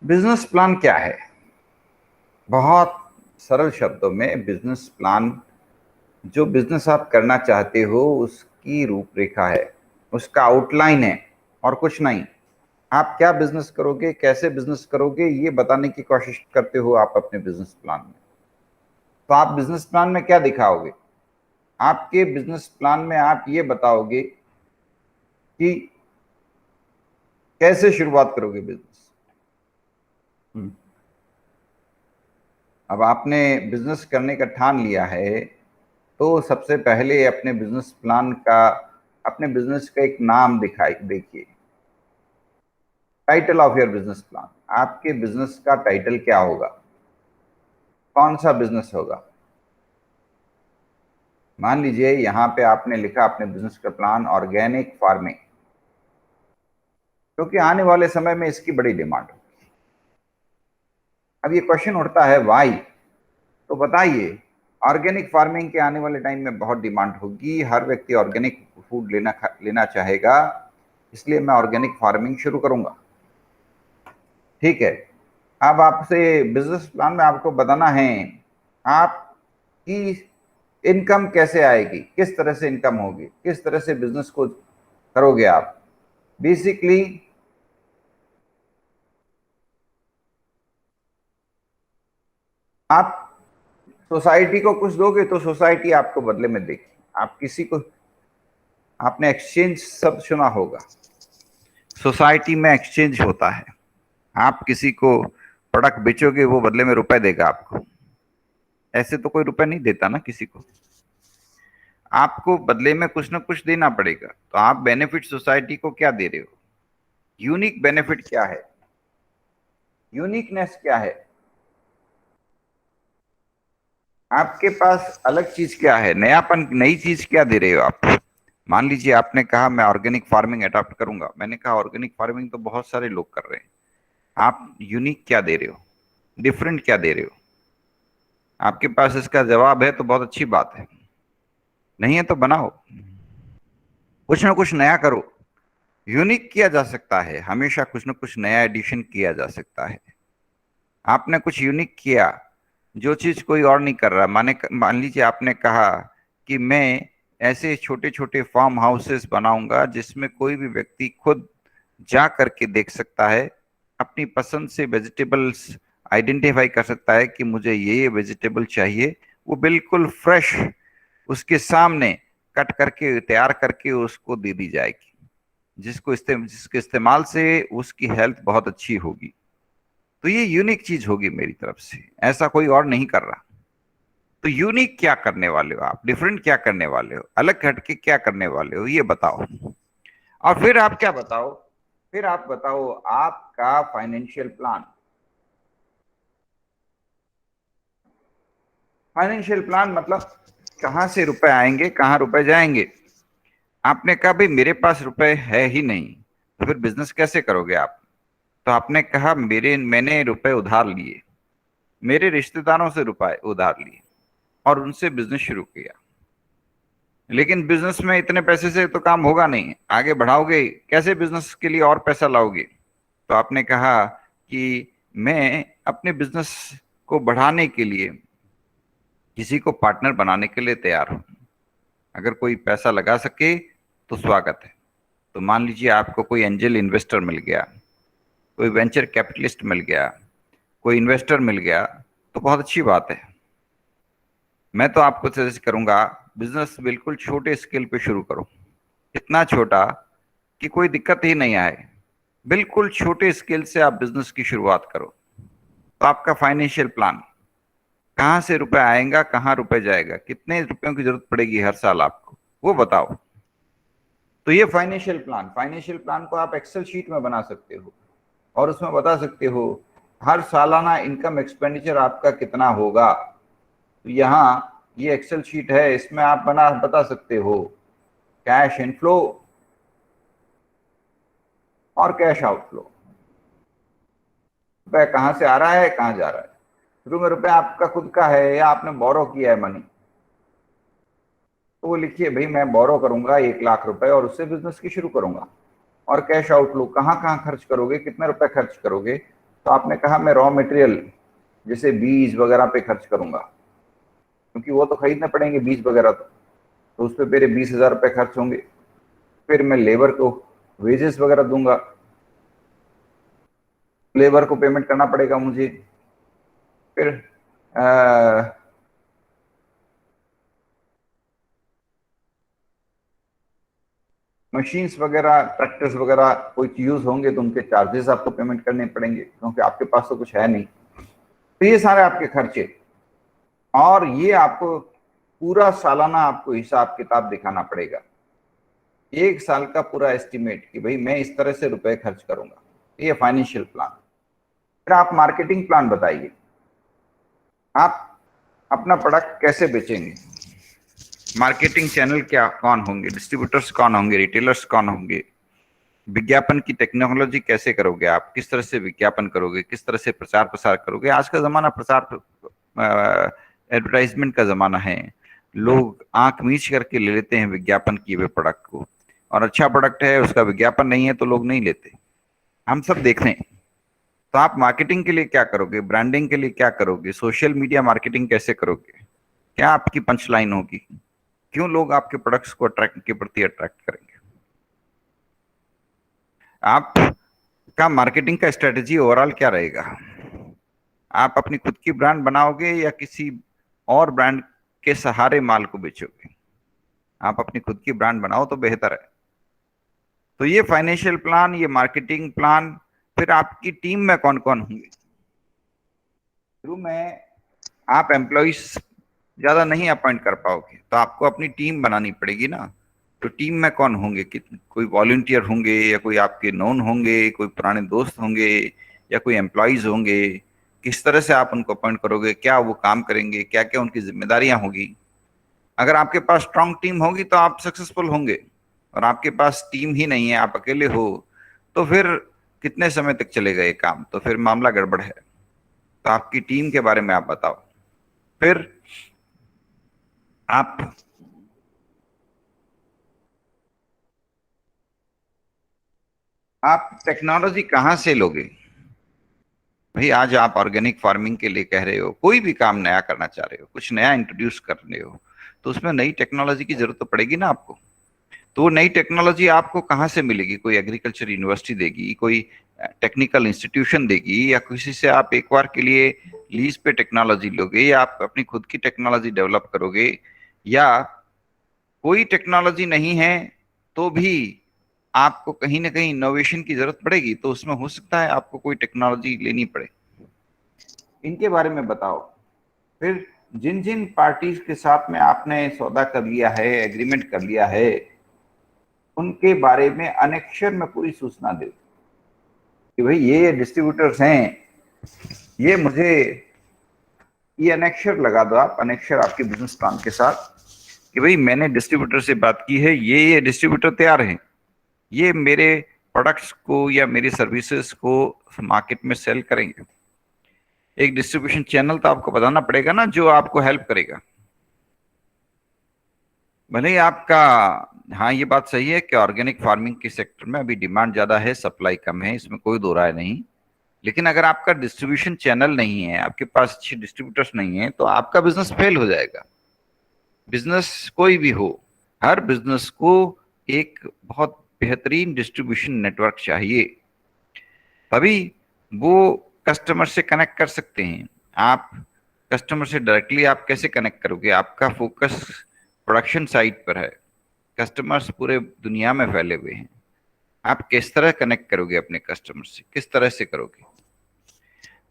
Business plan क्या है? बहुत सरल शब्दों में बिजनेस प्लान जो बिजनेस आप करना चाहते हो उसकी रूपरेखा है, उसका आउटलाइन है और कुछ नहीं। आप क्या बिजनेस करोगे, कैसे बिजनेस करोगे, ये बताने की कोशिश करते हो आप अपने बिजनेस प्लान में। तो आप बिजनेस प्लान में क्या दिखाओगे? आपके बिजनेस प्लान में आप ये बताओगे कि कैसे शुरुआत करोगे बिजनेस। अब आपने बिजनेस करने का ठान लिया है तो सबसे पहले अपने बिजनेस का एक नाम दिखाई देखिए। Title of your business plan, आपके बिजनेस का टाइटल क्या होगा, कौन सा बिजनेस होगा। मान लीजिए यहां पे आपने लिखा अपने बिजनेस का प्लान ऑर्गेनिक फार्मिंग, क्योंकि आने वाले समय में इसकी बड़ी डिमांड है। अब ये क्वेश्चन उठता है वाई, तो बताइए। ऑर्गेनिक फार्मिंग के आने वाले टाइम में बहुत डिमांड होगी, हर व्यक्ति ऑर्गेनिक फूड लेना चाहेगा, इसलिए मैं ऑर्गेनिक फार्मिंग शुरू करूंगा। ठीक है। अब आपसे बिजनेस प्लान में आपको बताना है आपकी इनकम कैसे आएगी, किस तरह से इनकम होगी, किस तरह से बिजनेस को करोगे आप। बेसिकली आप सोसाइटी को कुछ दोगे तो सोसाइटी आपको बदले में देगी। आप किसी को, आपने एक्सचेंज शब्द सुना होगा, सोसाइटी में एक्सचेंज होता है। आप किसी को प्रोडक्ट बेचोगे, वो बदले में रुपए देगा आपको। ऐसे तो कोई रुपए नहीं देता ना किसी को, आपको बदले में कुछ ना कुछ देना पड़ेगा। तो आप बेनिफिट सोसाइटी को क्या दे रहे हो, यूनिक बेनिफिट क्या है, यूनिकनेस क्या है, आपके पास अलग चीज क्या है, नयापन, नई चीज क्या दे रहे हो आप। मान लीजिए आपने कहा मैं ऑर्गेनिक फार्मिंग अडॉप्ट करूंगा, मैंने कहा ऑर्गेनिक फार्मिंग तो बहुत सारे लोग कर रहे हैं, आप यूनिक क्या दे रहे हो, डिफरेंट क्या दे रहे हो। आपके पास इसका जवाब है तो बहुत अच्छी बात है, नहीं है तो बनाओ, कुछ ना कुछ नया करो। यूनिक किया जा सकता है, हमेशा कुछ ना कुछ नया एडिशन किया जा सकता है। आपने कुछ यूनिक किया जो चीज कोई और नहीं कर रहा। मान लीजिए आपने कहा कि मैं ऐसे छोटे छोटे फार्म हाउसेस बनाऊंगा जिसमें कोई भी व्यक्ति खुद जा करके देख सकता है, अपनी पसंद से वेजिटेबल्स आइडेंटिफाई कर सकता है कि मुझे ये वेजिटेबल चाहिए, वो बिल्कुल फ्रेश उसके सामने कट करके तैयार करके उसको दे दी जाएगी, जिसके इस्तेमाल से उसकी हेल्थ बहुत अच्छी होगी। तो ये यूनिक चीज होगी मेरी तरफ से, ऐसा कोई और नहीं कर रहा। तो यूनिक क्या करने वाले हो आप, डिफरेंट क्या करने वाले हो, अलग हटके क्या करने वाले हो, ये बताओ। और फिर आप क्या बताओ, फिर आप बताओ आपका फाइनेंशियल प्लान। फाइनेंशियल प्लान मतलब कहां से रुपए आएंगे, कहां रुपए जाएंगे। आपने कहा भाई मेरे पास रुपए है ही नहीं, तो फिर बिजनेस कैसे करोगे आप। तो आपने कहा मैंने रुपए उधार लिए, मेरे रिश्तेदारों से रुपए उधार लिए और उनसे बिजनेस शुरू किया। लेकिन बिजनेस में इतने पैसे से तो काम होगा नहीं, आगे बढ़ाओगे कैसे, बिजनेस के लिए और पैसा लाओगे। तो आपने कहा कि मैं अपने बिजनेस को बढ़ाने के लिए किसी को पार्टनर बनाने के लिए तैयार हूं, अगर कोई पैसा लगा सके तो स्वागत है। तो मान लीजिए आपको कोई एंजल इन्वेस्टर मिल गया, कोई वेंचर कैपिटलिस्ट मिल गया, कोई इन्वेस्टर मिल गया, तो बहुत अच्छी बात है। मैं तो आपको सजेस्ट करूंगा बिजनेस बिल्कुल छोटे स्केल पे शुरू करो, इतना छोटा कि कोई दिक्कत ही नहीं आए। बिल्कुल छोटे स्केल से आप बिजनेस की शुरुआत करो। तो आपका फाइनेंशियल प्लान, कहाँ से रुपए आएगा, कहाँ रुपए जाएगा, कितने रुपयों की जरूरत पड़ेगी हर साल आपको, वो बताओ। तो ये फाइनेंशियल प्लान को आप एक्सेल शीट में बना सकते हो और उसमें बता सकते हो हर सालाना इनकम एक्सपेंडिचर आपका कितना होगा। तो यहाँ ये एक्सेल शीट है, इसमें आप बता सकते हो कैश इनफ्लो और कैश आउटफ्लो, रुपया कहाँ से आ रहा है, कहाँ जा रहा है। शुरू में रुपया आपका खुद का है या आपने बोरो किया है मनी, तो वो लिखिए भाई मैं बोरो करूंगा 1 लाख रुपए और उससे बिजनेस की शुरू करूंगा। और कैश आउटफ्लो, कहाँ कहाँ खर्च करोगे, कितने रुपए खर्च करोगे, तो आपने कहा मैं रॉ मटेरियल जैसे बीज वगैरह पे खर्च करूंगा, क्योंकि वो तो खरीदने पड़ेंगे बीज वगैरह, तो उस पर मेरे 20,000 रुपये खर्च होंगे। फिर मैं लेबर को वेजेस वगैरह दूंगा, लेबर को पेमेंट करना पड़ेगा मुझे। फिर मशीन्स वगैरह, ट्रैक्टर्स वगैरह कोई यूज होंगे तो उनके चार्जेस आपको पेमेंट करने पड़ेंगे, क्योंकि आपके पास तो कुछ है नहीं। तो ये सारे आपके खर्चे, और ये आपको पूरा सालाना आपको हिसाब किताब दिखाना पड़ेगा, 1 साल का पूरा एस्टिमेट कि भाई मैं इस तरह से रुपए खर्च करूंगा। ये फाइनेंशियल प्लान। फिर आप मार्केटिंग प्लान बताइए, आप अपना प्रोडक्ट कैसे बेचेंगे, मार्केटिंग चैनल क्या, कौन होंगे, डिस्ट्रीब्यूटर्स कौन होंगे, रिटेलर्स कौन होंगे, विज्ञापन की टेक्नोलॉजी कैसे करोगे, आप किस तरह से विज्ञापन करोगे, किस तरह से प्रचार प्रसार करोगे। आज का जमाना प्रचार एडवर्टाइजमेंट का जमाना है। लोग आंख मीच करके ले लेते हैं विज्ञापन किए हुए प्रोडक्ट को, और अच्छा प्रोडक्ट है उसका विज्ञापन नहीं है तो लोग नहीं लेते। हम सब देख रहे हैं। तो आप मार्केटिंग के लिए क्या करोगे, ब्रांडिंग के लिए क्या करोगे, सोशल मीडिया मार्केटिंग कैसे करोगे, क्या आपकी पंच लाइन होगी, क्यों लोग आपके प्रोडक्ट्स को अट्रैक्ट के प्रति अट्रैक्ट करेंगे। आपका मार्केटिंग का स्ट्रेटेजी ओवरऑल क्या रहेगा, आप अपनी खुद की ब्रांड बनाओगे या किसी और ब्रांड के सहारे माल को बेचोगे। आप अपनी खुद की ब्रांड बनाओ तो बेहतर है। तो ये फाइनेंशियल प्लान, ये मार्केटिंग प्लान। फिर आपकी टीम में कौन कौन होंगे। शुरू में आप एम्प्लॉइज ज्यादा नहीं अपॉइंट कर पाओगे, तो आपको अपनी टीम बनानी पड़ेगी ना। तो टीम में कौन होंगे, कोई वॉलंटियर होंगे या कोई आपके नोन होंगे, कोई पुराने दोस्त होंगे या कोई एम्प्लॉइज होंगे। किस तरह से आप उनको अपॉइंट करोगे, क्या वो काम करेंगे, क्या क्या उनकी जिम्मेदारियां होगी। अगर आपके पास स्ट्रांग टीम होगी तो आप सक्सेसफुल होंगे, और आपके पास टीम ही नहीं है, आप अकेले हो, तो फिर कितने समय तक चलेगा ये काम, तो फिर मामला गड़बड़ है। तो आपकी टीम के बारे में आप बताओ। फिर आप टेक्नोलॉजी कहाँ से लोगे। भाई आज आप ऑर्गेनिक फार्मिंग के लिए कह रहे हो, कोई भी काम नया करना चाह रहे हो, कुछ नया इंट्रोड्यूस कर रहे हो, तो उसमें नई टेक्नोलॉजी की जरूरत तो पड़ेगी ना आपको। तो वो नई टेक्नोलॉजी आपको कहाँ से मिलेगी, कोई एग्रीकल्चर यूनिवर्सिटी देगी, कोई टेक्निकल इंस्टीट्यूशन देगी, या किसी से आप एक बार के लिए लीज पे टेक्नोलॉजी लोगे, या आप अपनी खुद की टेक्नोलॉजी डेवलप करोगे, या कोई टेक्नोलॉजी नहीं है तो भी आपको कहीं ना कहीं इनोवेशन की जरूरत पड़ेगी, तो उसमें हो सकता है आपको कोई टेक्नोलॉजी लेनी पड़े। इनके बारे में बताओ। फिर जिन जिन पार्टीज के साथ में आपने सौदा कर लिया है, एग्रीमेंट कर लिया है, उनके बारे में अनेक्षर में पूरी सूचना दे कि भाई ये डिस्ट्रीब्यूटर्स हैं, ये मुझे, ये अनेक्षर लगा दो आप, अनेक्षर आपके बिजनेस प्लान के साथ कि भाई मैंने डिस्ट्रीब्यूटर से बात की है, ये डिस्ट्रीब्यूटर तैयार हैं, ये मेरे प्रोडक्ट्स को या मेरी सर्विसेज को मार्केट में सेल करेंगे। एक डिस्ट्रीब्यूशन चैनल तो आपको बताना पड़ेगा ना, जो आपको हेल्प करेगा। भले ही आपका, हाँ ये बात सही है कि ऑर्गेनिक फार्मिंग के सेक्टर में अभी डिमांड ज्यादा है, सप्लाई कम है, इसमें कोई दो राय नहीं। लेकिन अगर आपका डिस्ट्रीब्यूशन चैनल नहीं है, आपके पास अच्छे डिस्ट्रीब्यूटर्स नहीं है, तो आपका बिजनेस फेल हो जाएगा। बिजनेस कोई भी हो, हर बिजनेस को एक बहुत बेहतरीन डिस्ट्रीब्यूशन नेटवर्क चाहिए, तभी वो कस्टमर से कनेक्ट कर सकते हैं। आप कस्टमर से डायरेक्टली आप कैसे कनेक्ट करोगे, आपका फोकस प्रोडक्शन साइड पर है, कस्टमर्स पूरे दुनिया में फैले हुए हैं, आप किस तरह कनेक्ट करोगे अपने कस्टमर से, किस तरह से करोगे।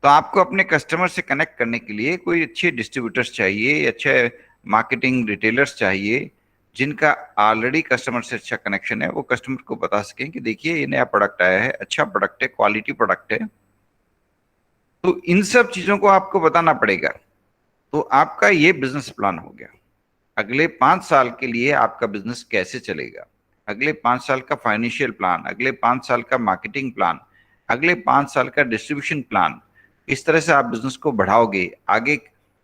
तो आपको अपने कस्टमर से कनेक्ट करने के लिए कोई अच्छे डिस्ट्रीब्यूटर्स चाहिए, अच्छे मार्केटिंग रिटेलर्स चाहिए, जिनका ऑलरेडी कस्टमर से अच्छा कनेक्शन है। वो कस्टमर को बता सकें कि देखिए ये नया प्रोडक्ट आया है, अच्छा प्रोडक्ट है, क्वालिटी प्रोडक्ट है। तो इन सब चीजों को आपको बताना पड़ेगा। तो आपका ये बिजनेस प्लान हो गया। अगले 5 साल के लिए आपका बिजनेस कैसे चलेगा, अगले 5 साल का फाइनेंशियल प्लान, अगले 5 साल का मार्केटिंग प्लान, अगले 5 साल का डिस्ट्रीब्यूशन प्लान, इस तरह से आप बिजनेस को बढ़ाओगे आगे।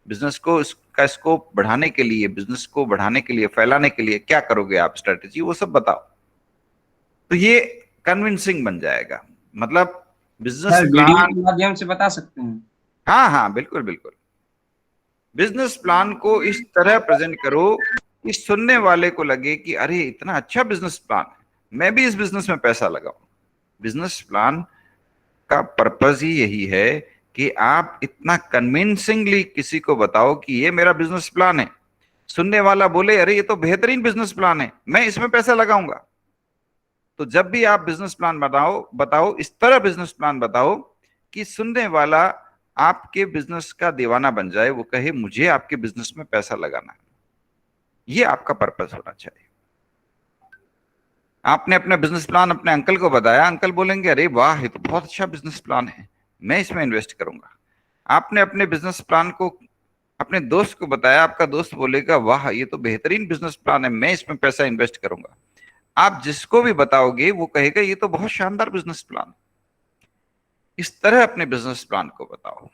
बिजनेस को का स्कोप बढ़ाने के लिए, बिजनेस को बढ़ाने के लिए, फैलाने के लिए क्या करोगे आप, स्ट्रेटेजी वो सब बताओ। तो ये कन्विंसिंग बन जाएगा। मतलब बिजनेस सर वीडियो प्लान, के माध्यम से बता सकते हैं? हाँ हाँ बिल्कुल बिल्कुल। बिजनेस प्लान को इस तरह प्रेजेंट करो कि सुनने वाले को लगे कि अरे इतना अच्छा बिजनेस प्लान है, मैं भी इस बिजनेस में पैसा लगाऊं। बिजनेस प्लान का पर्पज ही यही है कि आप इतना कन्विंसिंगली किसी को बताओ कि ये मेरा बिजनेस प्लान है, सुनने वाला बोले अरे ये तो बेहतरीन बिजनेस प्लान है, मैं इसमें पैसा लगाऊंगा। तो जब भी आप बिजनेस प्लान बताओ बताओ इस तरह बिजनेस प्लान बताओ कि सुनने वाला आपके बिजनेस का दीवाना बन जाए, वो कहे मुझे आपके बिजनेस में पैसा लगाना है। ये आपका पर्पस होना चाहिए। आपने अपना बिजनेस प्लान अपने अंकल को बताया, अंकल बोलेंगे अरे वाह ये तो बहुत अच्छा बिजनेस प्लान है, मैं इसमें इन्वेस्ट करूंगा। आपने अपने बिजनेस प्लान को अपने दोस्त को बताया, आपका दोस्त बोलेगा वाह ये तो बेहतरीन बिजनेस प्लान है, मैं इसमें पैसा इन्वेस्ट करूंगा। आप जिसको भी बताओगे वो कहेगा ये तो बहुत शानदार बिजनेस प्लान। इस तरह अपने बिजनेस प्लान को बताओ।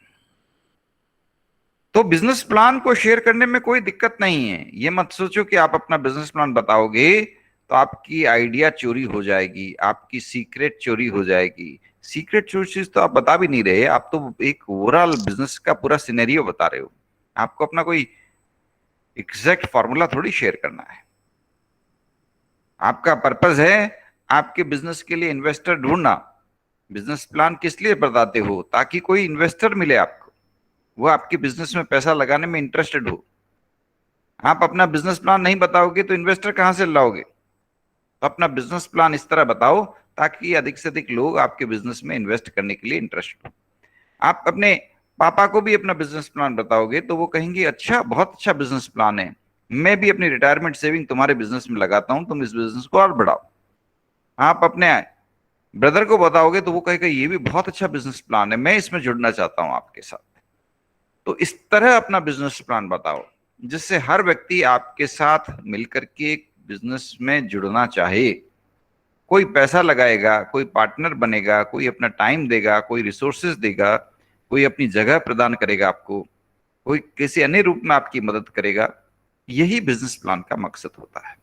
तो बिजनेस प्लान को शेयर करने में कोई दिक्कत नहीं है। ये मत सोचो कि आप अपना बिजनेस प्लान बताओगे तो आपकी आइडिया चोरी हो जाएगी, आपकी सीक्रेट चोरी हो जाएगी। सीक्रेट चीज तो आप बता भी नहीं रहे, आप तो एक ओवरऑल बिजनेस का पूरा सिनेरियो बता रहे हो। आपको अपना कोई एग्जैक्ट फॉर्मूला थोड़ी शेयर करना है। आपका पर्पस है आपके बिजनेस के लिए इन्वेस्टर ढूंढना। बिजनेस प्लान किस लिए बताते हो? ताकि कोई इन्वेस्टर मिले आपको, वो आपके बिजनेस में पैसा लगाने में इंटरेस्टेड हो। आप अपना बिजनेस प्लान नहीं बताओगे तो इन्वेस्टर कहां से लाओगे? तो अपना बिजनेस प्लान इस तरह बताओ ताकि अधिक से अधिक लोग आपके बिजनेस में इन्वेस्ट करने के लिए इंटरेस्ट हो। आप अपने पापा को भी अपना बिजनेस प्लान बताओगे तो वो कहेंगे अच्छा बहुत अच्छा बिजनेस प्लान है, मैं भी अपनी रिटायरमेंट सेविंग तुम्हारे बिजनेस में लगाता हूं, तुम इस बिजनेस को और बढ़ाओ। आप अपने ब्रदर को बताओगे तो वो कहेगा ये भी बहुत अच्छा बिजनेस प्लान है, मैं इसमें जुड़ना चाहता हूं आपके साथ। तो इस तरह अपना बिजनेस प्लान बताओ जिससे हर व्यक्ति आपके साथ मिलकर के एक बिजनेस में जुड़ना चाहे। कोई पैसा लगाएगा, कोई पार्टनर बनेगा, कोई अपना टाइम देगा, कोई रिसोर्सेज देगा, कोई अपनी जगह प्रदान करेगा आपको, कोई किसी अन्य रूप में आपकी मदद करेगा। यही बिजनेस प्लान का मकसद होता है।